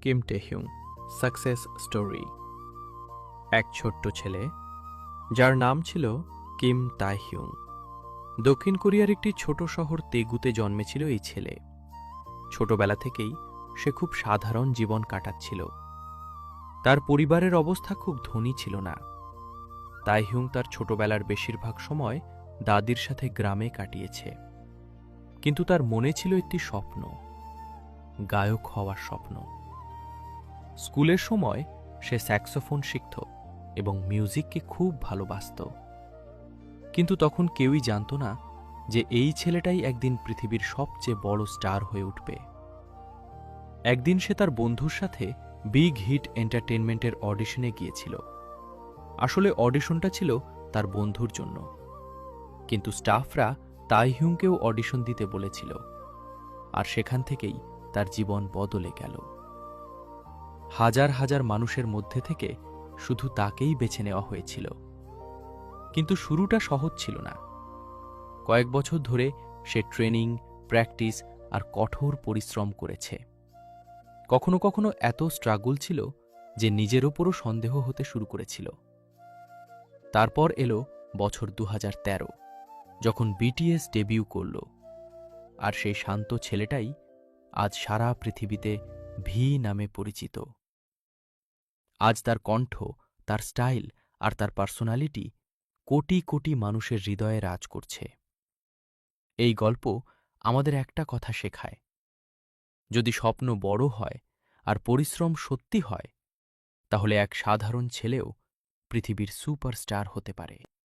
Kim টেহিউং success story. এক ছোট্ট ছেলে যার নাম ছিল কিম তাহিউং। দক্ষিণ কোরিয়ার একটি ছোট শহর তেগুতে জন্মেছিল এই ছেলে। ছোটবেলা থেকেই সে খুব সাধারণ জীবন কাটাচ্ছিল। তার পরিবারের অবস্থা খুব ধনী ছিল না। তাইহিউং তার ছোটবেলার বেশিরভাগ সময় দাদির সাথে গ্রামে কাটিয়েছে। কিন্তু তার মনে ছিল একটি স্বপ্ন, গায়ক হওয়ার স্বপ্ন। স্কুলের সময় সে স্যাক্সোফোন শিখত এবং মিউজিককে খুব ভালোবাসত। কিন্তু তখন কেউই জানত না যে এই ছেলেটাই একদিন পৃথিবীর সবচেয়ে বড় স্টার হয়ে উঠবে। একদিন সে তার বন্ধুর সাথে বিগ হিট এন্টারটেইনমেন্টের অডিশনে গিয়েছিল। আসলে অডিশনটা ছিল তার বন্ধুর জন্য, কিন্তু স্টাফরা তাইহিউংকেও অডিশন দিতে বলেছিল। আর সেখান থেকেই তার জীবন বদলে গেল। হাজার হাজার মানুষের মধ্যে থেকে শুধু তাকেই বেছে নেওয়া হয়েছিল। কিন্তু শুরুটা সহজ ছিল না। কয়েক বছর ধরে সে ট্রেনিং, প্র্যাকটিস আর কঠোর পরিশ্রম করেছে। কখনো কখনো এত স্ট্রাগল ছিল যে নিজের ওপরও সন্দেহ হতে শুরু করেছিল। তারপর এলো বছর 2013, যখন বিটিএস ডেবিউ করল। আর সেই শান্ত ছেলেটাই আজ সারা পৃথিবীতে ভি নামে পরিচিত। আজ তার কণ্ঠ, তার স্টাইল আর তার পার্সোনালিটি কোটি কোটি মানুষের হৃদয়ে রাজ করছে। এই গল্প আমাদের একটা কথা শেখায়: যদি স্বপ্ন বড় হয় আর পরিশ্রম সত্যি হয়, তাহলে এক সাধারণ ছেলেও পৃথিবীর সুপারস্টার হতে পারে।